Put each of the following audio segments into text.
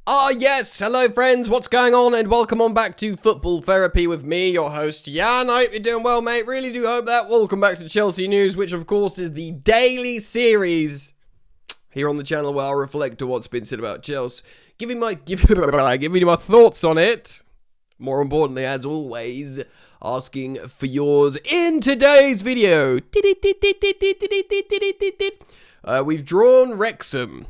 Ah, yes. Hello, friends. What's going on? And welcome on back to Football Therapy with me, your host, Jan. I hope you're doing well, mate. Really do hope that. Welcome back to Chelsea News, which, of course, is the daily series here on the channel where I'll reflect on what's been said about Chelsea, giving you my thoughts on it. More importantly, as always, asking for yours in today's video. We've drawn Wrexham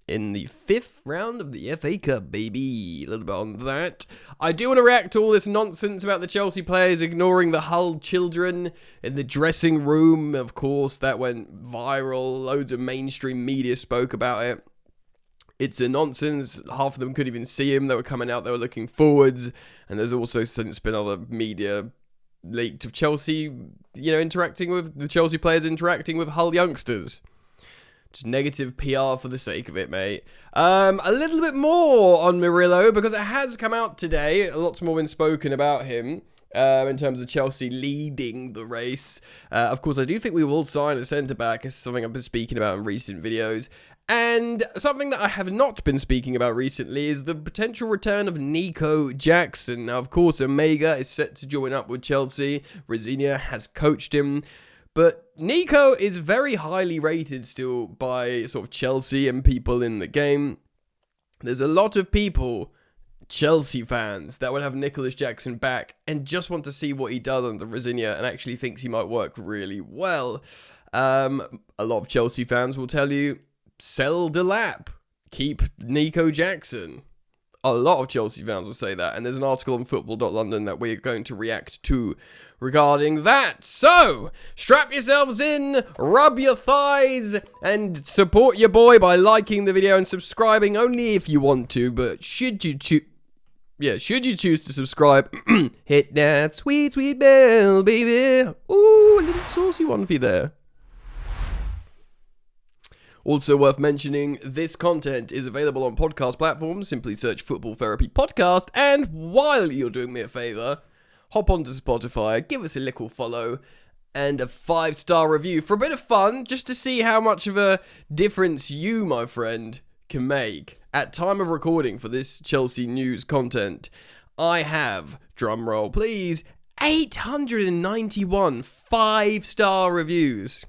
in the 5th round of the FA Cup, baby. A little bit on that. I do want to react to all this nonsense about the Chelsea players ignoring the Hull children in the dressing room. Of course, that went viral. Loads of mainstream media spoke about it. It's a nonsense. Half of them couldn't even see him. They were coming out, they were looking forwards. And there's also since been other media leaked of Chelsea, interacting with the Chelsea players interacting with Hull youngsters. Just negative PR for the sake of it, mate. A little bit more on Murillo, because it has come out today. Lots more been spoken about him in terms of Chelsea leading the race. Of course, I do think we will sign a centre-back. It's something I've been speaking about in recent videos. And something that I have not been speaking about recently is the potential return of Nico Jackson. Now, of course, Emegha is set to join up with Chelsea. Rosenior has coached him. But Nico is very highly rated still by sort of Chelsea and people in the game. There's a lot of people, Chelsea fans, that would have Nicolas Jackson back and just want to see what he does under Rosenior and actually thinks he might work really well. A lot of Chelsea fans will tell you, sell Delap, keep Nico Jackson. A lot of Chelsea fans will say that, and there's an article on football.london that we're going to react to regarding that. So, strap yourselves in, rub your thighs, and support your boy by liking the video and subscribing only if you want to, but should you choose to subscribe, hit that sweet, sweet bell, baby. Ooh, a little saucy one for you there. Also worth mentioning, this content is available on podcast platforms. Simply search Football Therapy Podcast. And while you're doing me a favour, hop onto Spotify, give us a little follow, and a 5-star review for a bit of fun, just to see how much of a difference you, my friend, can make. At time of recording for this Chelsea news content, I have, drumroll please, 891 5-star reviews.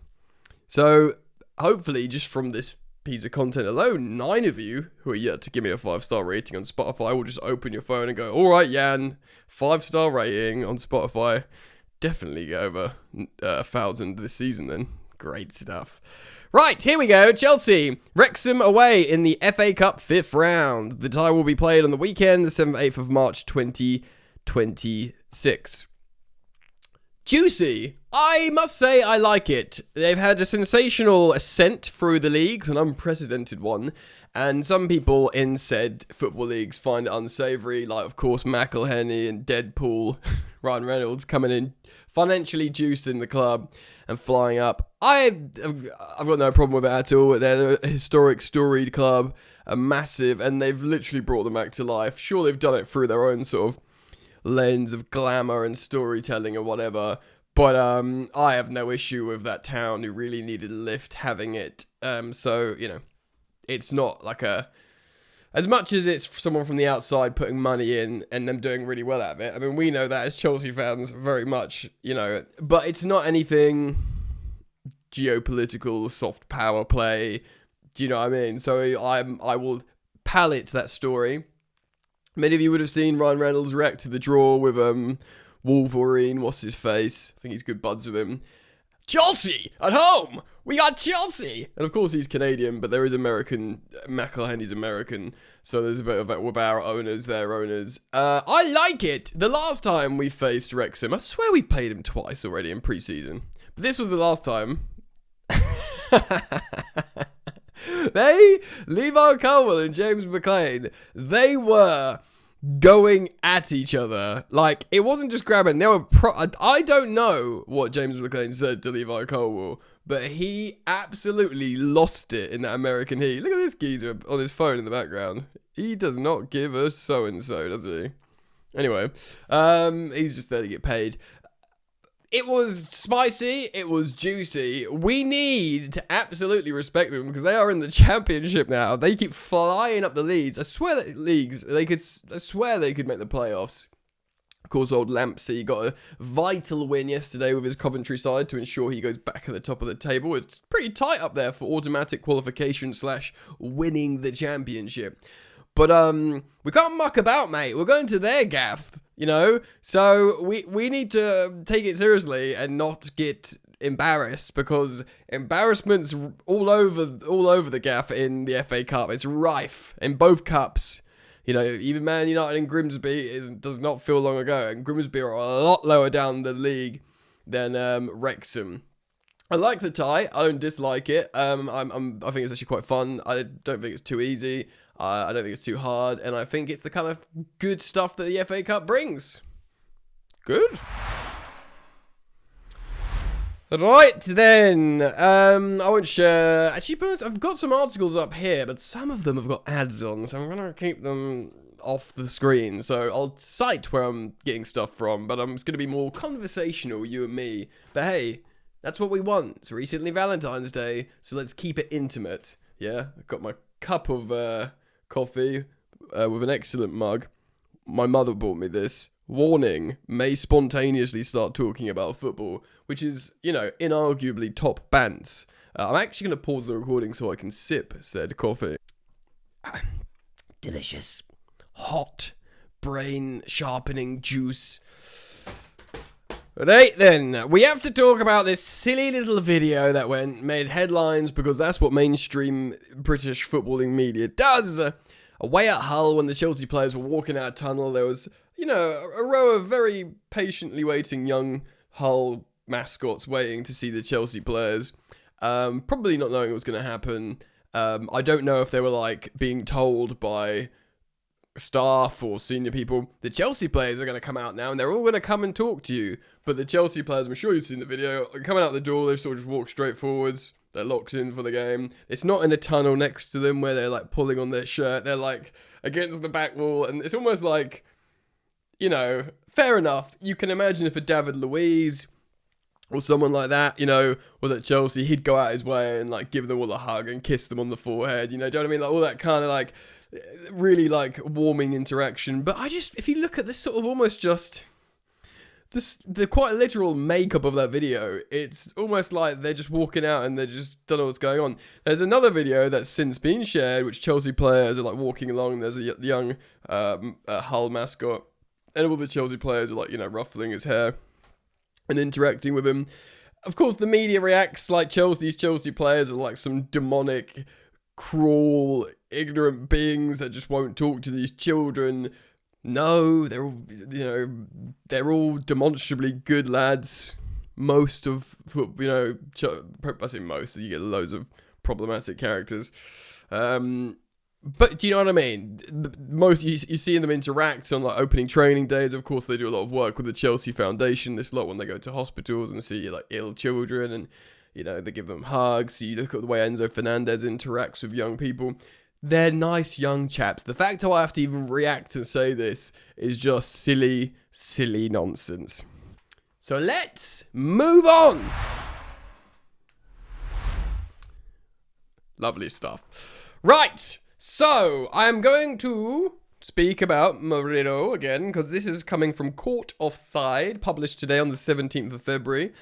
So hopefully, just from this piece of content alone, 9 of you who are yet to give me a 5-star rating on Spotify will just open your phone and go, all right, Jan, 5-star rating on Spotify. Definitely get over 1,000 this season then. Great stuff. Right, here we go. Chelsea, Wrexham away in the FA Cup 5th round. The tie will be played on the weekend, the 7th, 8th of March, 2026. Juicy. I must say I like it. They've had a sensational ascent through the leagues, an unprecedented one, and some people in said football leagues find it unsavoury, like of course McLean and Deadpool, Ryan Reynolds coming in, financially juicing the club and flying up. I've got no problem with it at all. They're a historic, storied club, a massive, and they've literally brought them back to life. Sure, they've done it through their own sort of lens of glamour and storytelling or whatever, but I have no issue with that town who really needed a lift having it. So it's not like as much as it's someone from the outside putting money in and them doing really well out of it. I mean, we know that as Chelsea fans very much, but it's not anything geopolitical, soft power play. Do you know what I mean? So I will palate that story. Many of you would have seen Ryan Reynolds react to the draw with Wolverine. What's his face? I think he's good buds with him. Chelsea at home. We got Chelsea. And of course he's Canadian, but there is American. McLean is American. So there's a bit of that with our owners, their owners. I like it. The last time we faced Wrexham, I swear we played him twice already in pre-season. But this was the last time. Levi Colwill and James McLean, they were going at each other. Like, it wasn't just grabbing. They were I don't know what James McLean said to Levi Colwill, but he absolutely lost it in that American heat. Look at this geezer on his phone in the background. He does not give a so-and-so, does he? Anyway, he's just there to get paid. It was spicy, it was juicy. We need to absolutely respect them because they are in the championship now. They keep flying up the leads. I swear they could make the playoffs. Of course, old Lampsey got a vital win yesterday with his Coventry side to ensure he goes back at the top of the table. It's pretty tight up there for automatic qualification / winning the championship. But we can't muck about, mate. We're going to their gaff, you know? So we need to take it seriously and not get embarrassed, because embarrassment's all over the gaff in the FA Cup. It's rife in both cups. You know, even Man United and Grimsby does not feel long ago, and Grimsby are a lot lower down the league than Wrexham. I like the tie. I don't dislike it. I think it's actually quite fun. I don't think it's too easy. I don't think it's too hard, and I think it's the kind of good stuff that the FA Cup brings. Good. Right then, I won't share. Actually, I've got some articles up here, but some of them have got ads on, so I'm gonna keep them off the screen. So I'll cite where I'm getting stuff from, but it's gonna be more conversational, you and me. But hey, that's what we want. It's recently Valentine's Day, so let's keep it intimate. Yeah, I've got my cup of coffee with an excellent mug. My mother bought me this. Warning, may spontaneously start talking about football, which is, you know, inarguably top bands. I'm actually going to pause the recording so I can sip said coffee. Delicious. Hot. Brain-sharpening juice. Right then, we have to talk about this silly little video that made headlines, because that's what mainstream British footballing media does. Away at Hull, when the Chelsea players were walking out of tunnel, there was, you know, a row of very patiently waiting young Hull mascots waiting to see the Chelsea players. Probably not knowing what was going to happen. I don't know if they were, like, being told by staff or senior people, the Chelsea players are going to come out now and they're all going to come and talk to you. But the Chelsea players, I'm sure you've seen the video, are coming out the door, they sort of just walk straight forwards. They're locked in for the game. It's not in a tunnel next to them where they're, like, pulling on their shirt. They're, like, against the back wall, and it's almost like, you know, fair enough. You can imagine if a David Luiz or someone like that, you know, was at Chelsea, he'd go out his way and, like, give them all a hug and kiss them on the forehead, you know, do you know what I mean? Like, all that kind of, like, really, like, warming interaction. But if you look at this sort of almost just the quite literal makeup of that video, it's almost like they're just walking out and they just don't know what's going on. There's another video that's since been shared, which Chelsea players are, like, walking along. There's a young Hull mascot, and all the Chelsea players are, like, you know, ruffling his hair and interacting with him. Of course, the media reacts like these Chelsea players are like some demonic, cruel, ignorant beings that just won't talk to these children. No, they're all, you know, they're all demonstrably good lads. Most of, you know, I say most, you get loads of problematic characters. But do you know what I mean? Most you see them interact on, like, opening training days. Of course, they do a lot of work with the Chelsea Foundation. This lot when they go to hospitals and see, like, ill children, and, you know, they give them hugs. You look at the way Enzo Fernandez interacts with young people. They're nice young chaps. The fact I have to even react and say this is just silly, silly nonsense. So let's move on. Lovely stuff. Right. So, I am going to speak about Murillo again, because this is coming from Court Offside, published today on the 17th of February.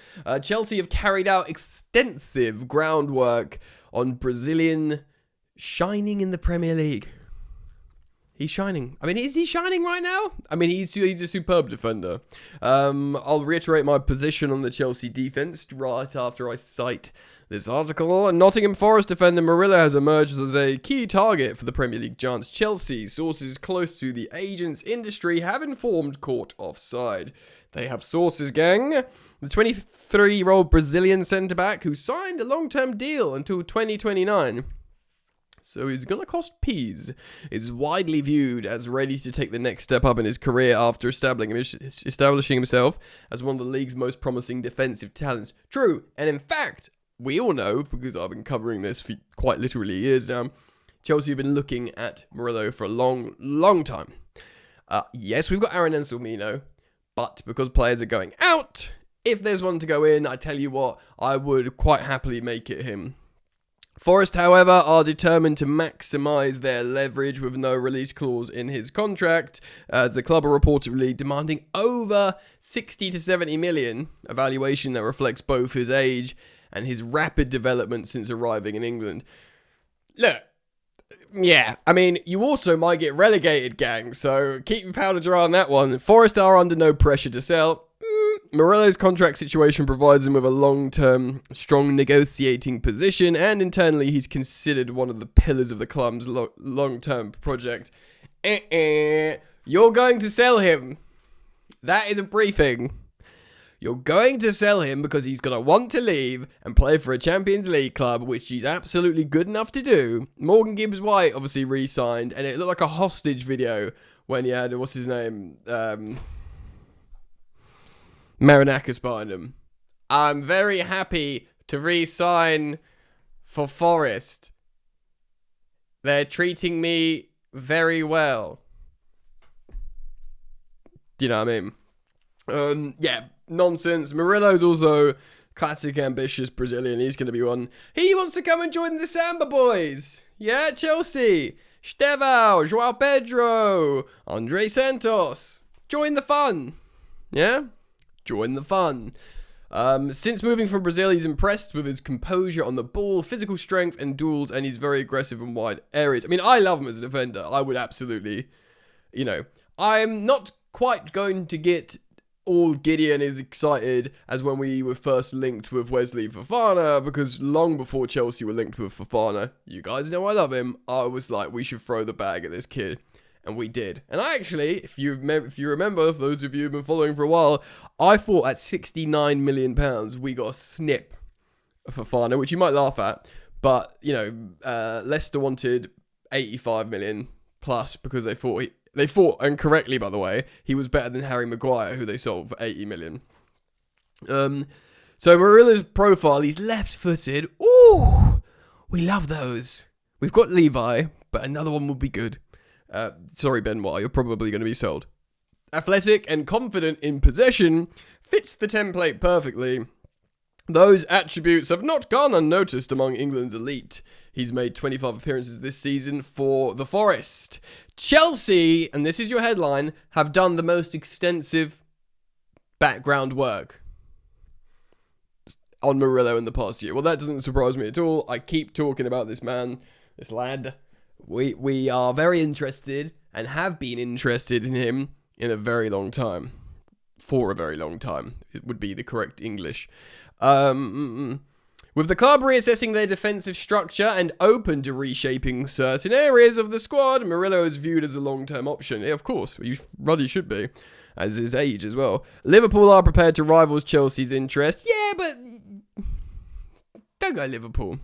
Chelsea have carried out extensive groundwork on Brazilian shining in the Premier League. He's shining. I mean, is he shining right now? I mean, he's a superb defender. I'll reiterate my position on the Chelsea defence right after I cite this article. Nottingham Forest defender Murillo has emerged as a key target for the Premier League giants Chelsea. Sources close to the agents industry have informed Court Offside. They have sources, gang. The 23-year-old Brazilian centre-back who signed a long-term deal until 2029. So he's going to cost peas, is widely viewed as ready to take the next step up in his career after establishing himself as one of the league's most promising defensive talents. True, and in fact, we all know, because I've been covering this for quite literally years now, Chelsea have been looking at Murillo for a long, long time. Yes, we've got Aaron Anselmino, but because players are going out, if there's one to go in, I tell you what, I would quite happily make it him. Forest, however, are determined to maximise their leverage with no release clause in his contract. The club are reportedly demanding over 60 to 70 million, a valuation that reflects both his age and his rapid development since arriving in England. Look, yeah, I mean, you also might get relegated, gang, so keep your powder dry on that one. Forest are under no pressure to sell. Murillo's contract situation provides him with a long-term, strong negotiating position, and internally he's considered one of the pillars of the club's long-term project. You're going to sell him. That is a briefing. You're going to sell him because he's going to want to leave and play for a Champions League club, which he's absolutely good enough to do. Morgan Gibbs-White obviously re-signed, and it looked like a hostage video when he had, what's his name, Marinakis behind him. I'm very happy to re-sign for Forest. They're treating me very well. Do you know what I mean? Yeah, nonsense. Murillo's also classic ambitious Brazilian. He's going to be one. He wants to come and join the Samba boys. Yeah, Chelsea. Estevão, João Pedro, Andre Santos. Join the fun. Yeah? Join the fun. Since moving from Brazil, he's impressed with his composure on the ball, physical strength and duels, and he's very aggressive in wide areas. I mean, I love him as a defender. I would absolutely, I'm not quite going to get all giddy and as excited as when we were first linked with Wesley Fofana, because long before Chelsea were linked with Fofana, you guys know I love him, I was like, we should throw the bag at this kid. And we did. And I actually, if you remember, for those of you who've been following for a while, I thought at £69 million we got a snip of Fofana, which you might laugh at. But, Leicester wanted 85 million plus because they thought, and correctly by the way, he was better than Harry Maguire, who they sold for 80 million. So Murillo's profile, he's left-footed. Ooh, we love those. We've got Levi, but another one would be good. Sorry, Benoit, you're probably going to be sold. Athletic and confident in possession, fits the template perfectly. Those attributes have not gone unnoticed among England's elite. He's made 25 appearances this season for the Forest. Chelsea, and this is your headline, have done the most extensive background work on Murillo in the past year. Well, that doesn't surprise me at all. I keep talking about this man, this lad. We are very interested and have been interested in him in a very long time. For a very long time. It would be the correct English. With the club reassessing their defensive structure and open to reshaping certain areas of the squad, Murillo is viewed as a long-term option. Yeah, of course, Ruddy should be, as his age as well. Liverpool are prepared to rival Chelsea's interest. Yeah, but don't go Liverpool.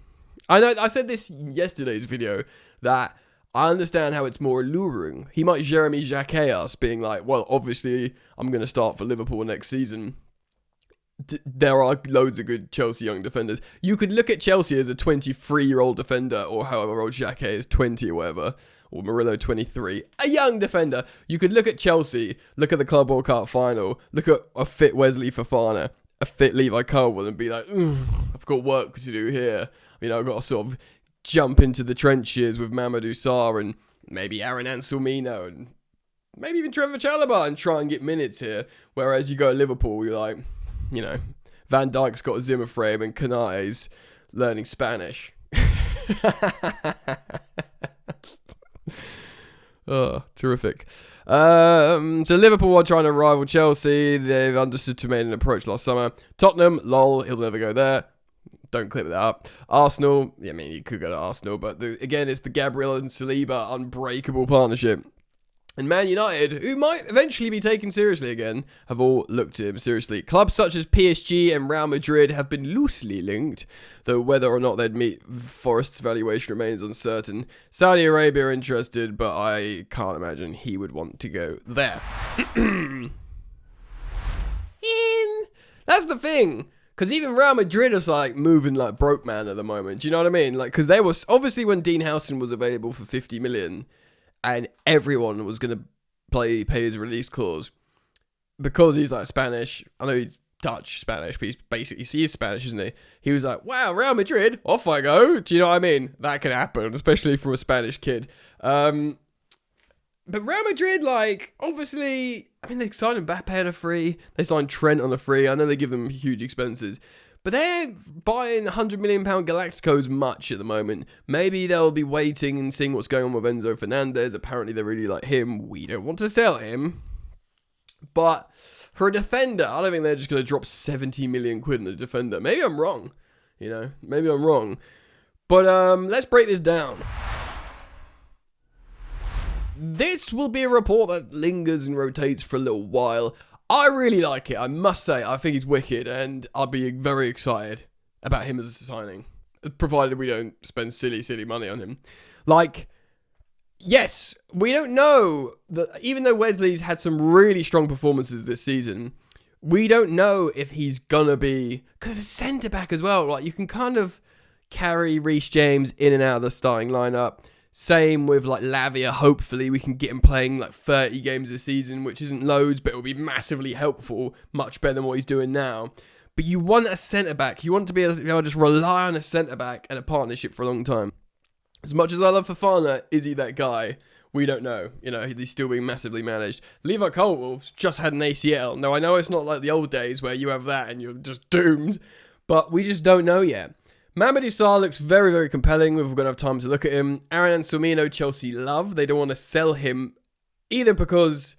I know I said this in yesterday's video that I understand how it's more alluring. He might Jeremy Jacquet us, being like, well, obviously I'm going to start for Liverpool next season. There are loads of good Chelsea young defenders. You could look at Chelsea as a 23-year-old defender, or however old Jacquet is, 20 or whatever, or Murillo 23, a young defender. You could look at Chelsea, look at the Club World Cup final, look at a fit Wesley Fofana, a fit Levi Colwill, and be like, I've got work to do here. I've got to sort of jump into the trenches with Mamadou Sarr and maybe Aaron Anselmino and maybe even Trevor Chalobah and try and get minutes here. Whereas you go to Liverpool, you're like, Van Dijk's got a Zimmer frame and Kanate's learning Spanish. Oh, terrific. So Liverpool are trying to rival Chelsea. They've understood to make an approach last summer. Tottenham, lol, he'll never go there. Don't clip that up. Arsenal, you could go to Arsenal, but again, it's the Gabriel and Saliba unbreakable partnership. And Man United, who might eventually be taken seriously again, have all looked at him seriously. Clubs such as PSG and Real Madrid have been loosely linked, though whether or not they'd meet Forest's valuation remains uncertain. Saudi Arabia are interested, but I can't imagine he would want to go there. That's the thing. Because even Real Madrid is like moving like broke man at the moment. Do you know what I mean? Like, because there was obviously when Dean Howson was available for 50 million and everyone was going to pay his release clause because he's like Spanish. I know he's Dutch, Spanish, but he is Spanish, isn't he? He was like, wow, Real Madrid, off I go. Do you know what I mean? That can happen, especially from a Spanish kid. But Real Madrid, like, obviously, I mean, they signed Mbappe on a free. They signed Trent on a free. I know they give them huge expenses. But they're buying £100 million Galacticos much at the moment. Maybe they'll be waiting and seeing what's going on with Enzo Fernandez. Apparently, they really like him. We don't want to sell him. But for a defender, I don't think they're just going to drop 70 million quid on a defender. Maybe I'm wrong. You know, maybe I'm wrong. But let's break this down. This will be a report that lingers and rotates for a little while. I really like it, I must say. I think he's wicked, and I'll be very excited about him as a signing, provided we don't spend silly money on him. Like, yes, we don't know that even though Wesley's had some really strong performances this season, we don't know if he's gonna be, because it's centre-back as well. Like, you can kind of carry Reece James in and out of the starting lineup. Same with like Lavia. Hopefully we can get him playing like 30 games this season, which isn't loads, but it will be massively helpful, much better than what he's doing now. But you want a centre-back. You want to be able to just rely on a centre-back and a partnership for a long time. As much as I love Fofana, is he that guy? We don't know. You know, he's still being massively managed. Levi Colwill's just had an ACL. Now, I know it's not like the old days where you have that and you're just doomed, but we just don't know yet. Mamadou Sarr looks very, very compelling. We're going to have time to look at him. Aaron Anselmino, Chelsea love. They don't want to sell him either because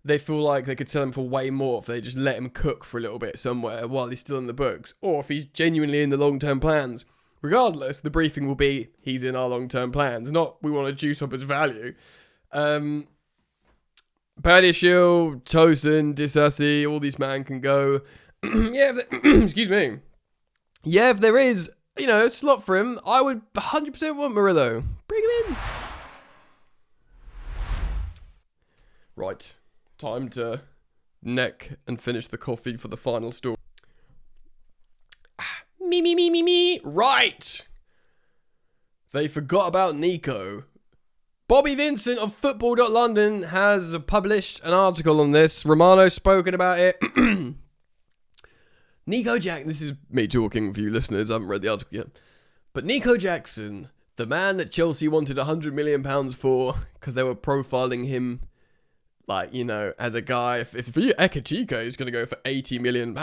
they feel like they could sell him for way more if they just let him cook for a little bit somewhere while he's still in the books, or if he's genuinely in the long-term plans. Regardless, the briefing will be he's in our long-term plans, not we want to juice up his value. Badiashile, Tosin, Disasi, all these man can go. Excuse me. Yeah, if there is, you know, a slot for him, I would 100% want Murillo. Bring him in. Right. Time to neck and finish the coffee for the final story. Me. Right. They forgot about Nico. Bobby Vincent of Football.London has published an article on this. Romano's spoken about it. Nico Jackson, this is me talking for you listeners, I haven't read the article yet. But Nico Jackson, the man that Chelsea wanted £100 million for because they were profiling him, like, you know, as a guy. If Ekatike is going to go for £80 million,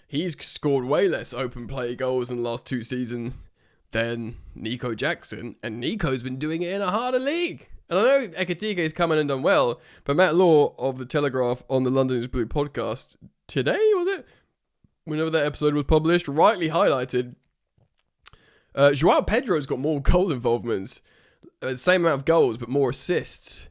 he's scored way less open play goals in the last 2 seasons than Nico Jackson. And Nico's been doing it in a harder league. And I know Ekatike has come in and done well, but Matt Law of The Telegraph on the London is Blue podcast today, was it? Whenever that episode was published, rightly highlighted Joao Pedro's got more goal involvements, same amount of goals, but more assists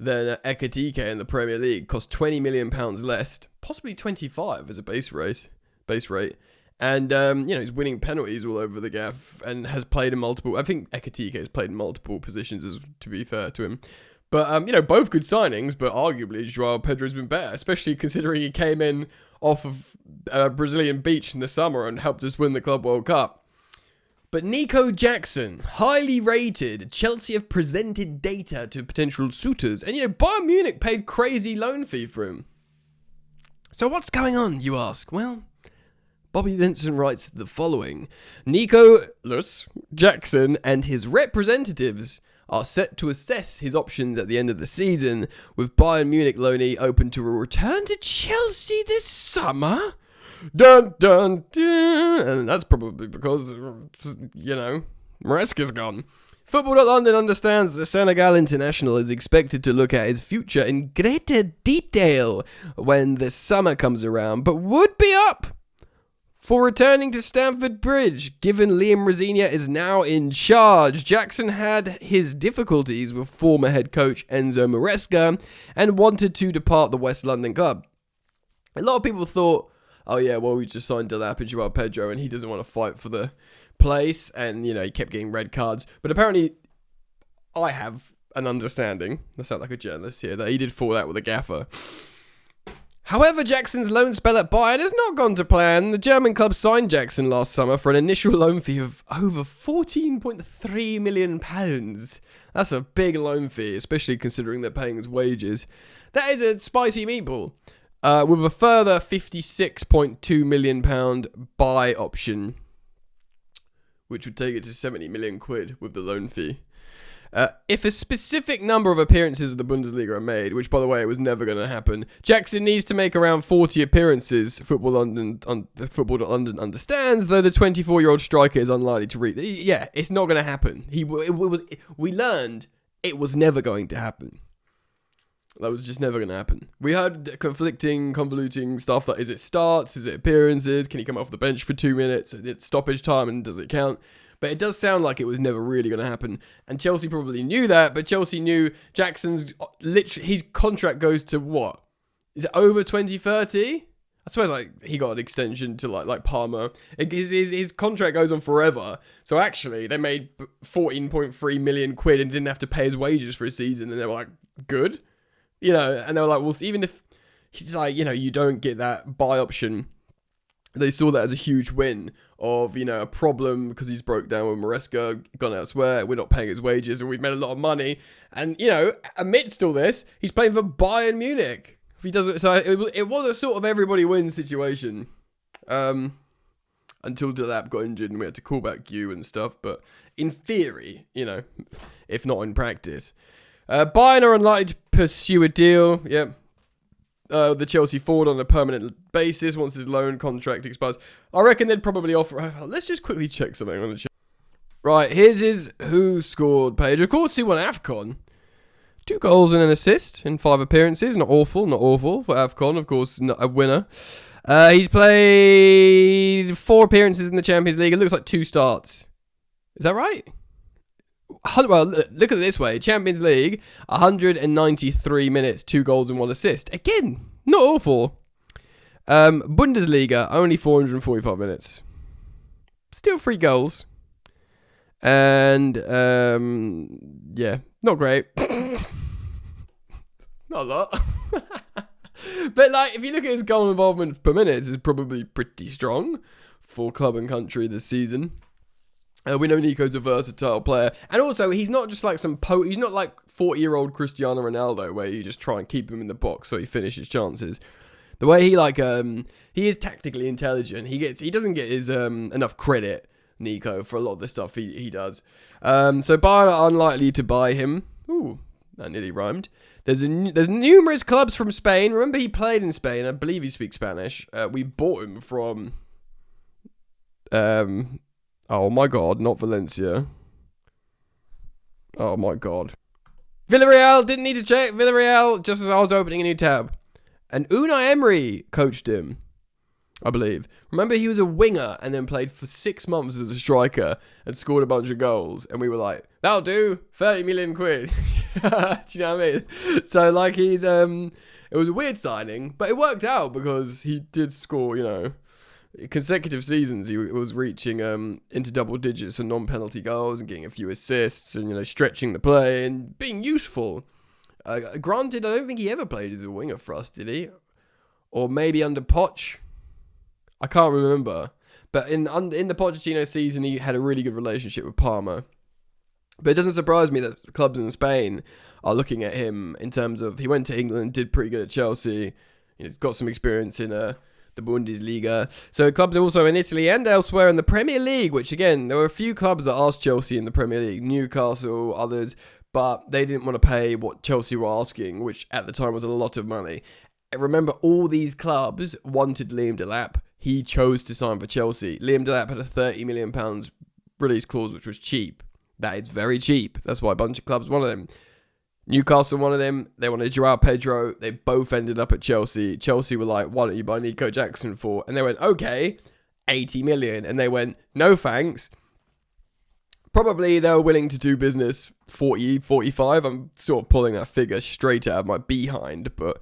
than Ekatike in the Premier League. Cost £20 million less, possibly 25 as a base rate. And, you know, he's winning penalties all over the gaff and has played in multiple. I think Ekatike has played in multiple positions, to be fair to him. But, you know, both good signings, but arguably Joao Pedro's been better, especially considering he came in off of Brazilian beach in the summer and helped us win the Club World Cup. But Nico Jackson, highly rated. Chelsea have presented data to potential suitors. And, you know, Bayern Munich paid crazy loan fee for him. So what's going on, you ask? Well, Bobby Vincent writes the following. Nico Jackson and his representatives are set to assess his options at the end of the season, with Bayern Munich loanee open to a return to Chelsea this summer. Dun, dun, dun. And that's probably because, you know, Maresca's gone. Football.London understands the Senegal international is expected to look at his future in greater detail when the summer comes around, but would be up for returning to Stamford Bridge, given Liam Rosenior is now in charge. Jackson had his difficulties with former head coach Enzo Maresca and wanted to depart the West London club. A lot of people thought, oh yeah, well, we just signed Delap and Joao Pedro and he doesn't want to fight for the place, and, you know, he kept getting red cards. But apparently, I have an understanding, I sound like a journalist here, that he did fall out with a gaffer. However, Jackson's loan spell at Bayern has not gone to plan. The German club signed Jackson last summer for an initial loan fee of over £14.3 million. That's a big loan fee, especially considering they're paying his wages. That is a spicy meatball. with a further £56.2 million buy option, which would take it to £70 million with the loan fee. If a specific number of appearances of the Bundesliga are made, which, by the way, was never going to happen, Jackson needs to make around 40 appearances. Football London understands, though the 24-year-old striker is unlikely to reach. Yeah, it's not going to happen. We learned it was never going to happen. That was just never going to happen. We heard convoluting stuff like, is it starts, is it appearances, can he come off the bench for 2 minutes, it's stoppage time, and does it count? But it does sound like it was never really going to happen. And Chelsea probably knew that, but Chelsea knew Jackson's, his contract goes to what? Is it over 2030? I suppose like he got an extension to like Palmer. His contract goes on forever. So actually, they made 14.3 million quid and didn't have to pay his wages for a season. And they were like, good. You know, and they were like, well, even if he's like, you know, you don't get that buy option, they saw that as a huge win of, you know, a problem because he's broke down with Maresca, gone elsewhere, we're not paying his wages, and we've made a lot of money. And, you know, amidst all this, he's playing for Bayern Munich. If he does it, so it was a sort of everybody wins situation. Until Delap got injured and we had to call back Q and stuff. But in theory, you know, if not in practice. Bayern are unlikely to pursue a deal. Yep. The Chelsea forward on a permanent basis once his loan contract expires. I reckon they'd probably offer... Let's just quickly check something on the chat. Right, here's his who scored page. Of course, he won AFCON. 2 goals and an assist in 5 appearances. Not awful for AFCON. Of course, not a winner. He's played 4 appearances in the Champions League. It looks like 2 starts. Is that right? Well, look at it this way. Champions League, 193 minutes, 2 goals and 1 assist. Again, not awful. Bundesliga, only 445 minutes. Still 3 goals. And, yeah, not great. Not a lot. But, like, if you look at his goal involvement per minute, it's probably pretty strong for club and country this season. We know Nico's a versatile player. And also, he's not just like he's not like 40-year-old Cristiano Ronaldo where you just try and keep him in the box so he finishes chances. The way he he is tactically intelligent. He doesn't get his enough credit, Nico, for a lot of the stuff he does. So Bayern are unlikely to buy him. Ooh, that nearly rhymed. There's numerous clubs from Spain. Remember, he played in Spain. I believe he speaks Spanish. We bought him from... Oh my god, not Valencia. Oh my god. Villarreal, didn't need to check. Villarreal, just as I was opening a new tab. And Unai Emery coached him, I believe. Remember, he was a winger and then played for 6 months as a striker and scored a bunch of goals. And we were like, that'll do, 30 million quid. Do you know what I mean? So, like, it was a weird signing, but it worked out because he did score, you know, consecutive seasons. He was reaching into double digits for non-penalty goals and getting a few assists and, you know, stretching the play and being useful. Granted, I don't think he ever played as a winger for us, did he? Or maybe under Poch? I can't remember. But in the Pochettino season, he had a really good relationship with Parma. But it doesn't surprise me that clubs in Spain are looking at him in terms of, he went to England, did pretty good at Chelsea, you know, he's got some experience in the Bundesliga. So clubs also in Italy and elsewhere in the Premier League, which again, there were a few clubs that asked Chelsea in the Premier League, Newcastle, others, but they didn't want to pay what Chelsea were asking, which at the time was a lot of money. And remember, all these clubs wanted Liam Delap. He chose to sign for Chelsea. Liam Delap had a £30 million release clause, which was cheap. That is very cheap. That's why a bunch of clubs wanted him. Newcastle wanted him. They wanted Joao Pedro. They both ended up at Chelsea. Chelsea were like, why don't you buy Nico Jackson for? And they went, okay, 80 million. And they went, no thanks. Probably they were willing to do business 40, 45. I'm sort of pulling that figure straight out of my behind, but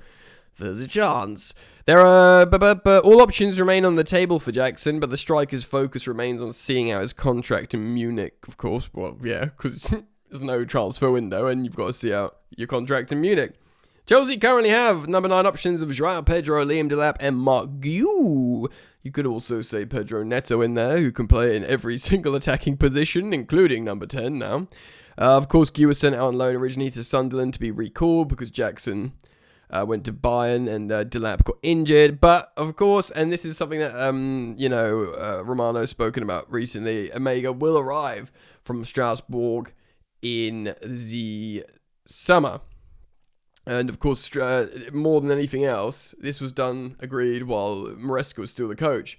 there's a chance. There are, but all options remain on the table for Jackson, but the striker's focus remains on seeing out his contract in Munich, of course. Well, yeah, because there's no transfer window and you've got to see out your contract in Munich. Chelsea currently have number 9 options of Joao Pedro, Liam Delap, and Mark Guiu. You could also say Pedro Neto in there, who can play in every single attacking position, including number 10 now. Of course, Guiu was sent out on loan originally to Sunderland to be recalled because Jackson went to Bayern, and Delap got injured. But, of course, and this is something that, Romano's spoken about recently, Emegha will arrive from Strasbourg in the summer. And, of course, more than anything else, this was agreed while Maresca was still the coach.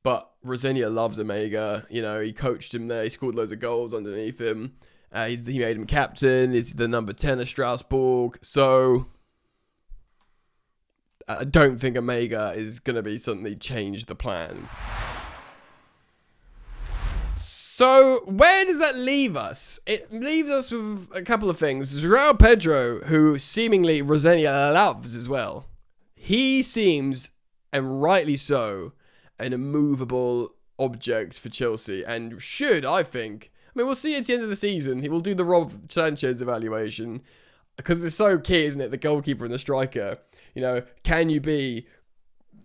But Rosenior loves Emegha. He coached him there. He scored loads of goals underneath him. He made him captain. He's the number 10 of Strasbourg. So I don't think Emegha is going to be suddenly change the plan. So where does that leave us? It leaves us with a couple of things. João Pedro, who seemingly Rosenior loves as well. He seems, and rightly so, an immovable object for Chelsea, and should, I think, we'll see at the end of the season, he will do the Rob Sanchez evaluation, because it's so key, isn't it, the goalkeeper and the striker. Can you be,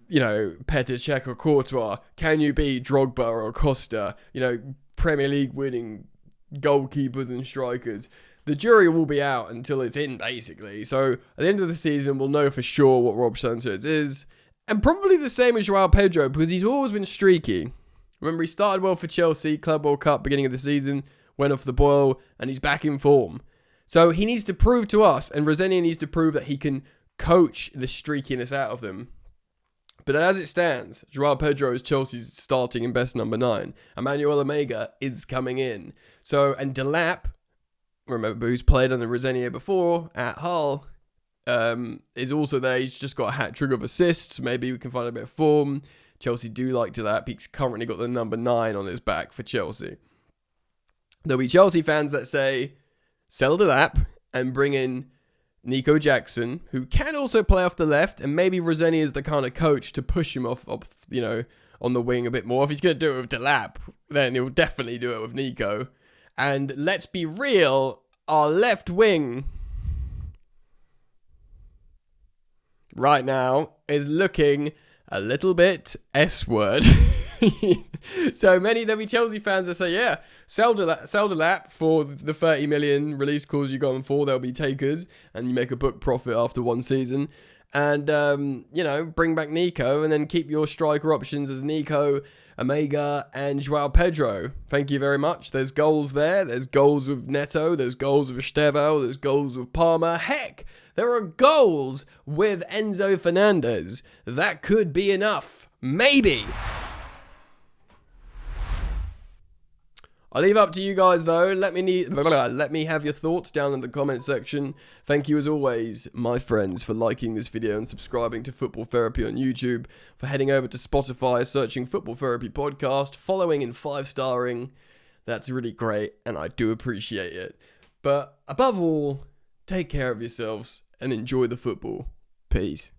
Petr Cech or Courtois? Can you be Drogba or Costa? Premier League winning goalkeepers and strikers. The jury will be out until it's in, basically. So at the end of the season, we'll know for sure what Rob Sanchez is. And probably the same as João Pedro, because he's always been streaky. Remember, he started well for Chelsea, Club World Cup, beginning of the season, went off the boil, and he's back in form. So he needs to prove to us, and Rosenior needs to prove that he can coach the streakiness out of them. But as it stands, João Pedro is Chelsea's starting and best number 9. Emmanuel Emegha is coming in. So, and Delap, remember, who's played under Rosenior before at Hull, is also there. He's just got a hat-trick of assists. Maybe we can find a bit of form. Chelsea do like Delap. He's currently got the number 9 on his back for Chelsea. There'll be Chelsea fans that say, sell Delap and bring in Nico Jackson, who can also play off the left, and maybe Rosenior is the kind of coach to push him off, on the wing a bit more. If he's going to do it with Delap, then he'll definitely do it with Nico. And let's be real, our left wing right now is looking a little bit S-word. So there'll be Chelsea fans that say, yeah, sell Delap for the 30 million release clause you got him for. There'll be takers, and you make a book profit after one season. And, bring back Nico, and then keep your striker options as Nico, Emegha, and João Pedro. Thank you very much. There's goals there. There's goals with Neto. There's goals with Estevao. There's goals with Palmer. Heck, there are goals with Enzo Fernandez. That could be enough. Maybe. I'll leave up to you guys, though. Let me have your thoughts down in the comment section. Thank you, as always, my friends, for liking this video and subscribing to Football Therapy on YouTube, for heading over to Spotify, searching Football Therapy Podcast, following and 5-starring. That's really great, and I do appreciate it. But above all, take care of yourselves and enjoy the football. Peace.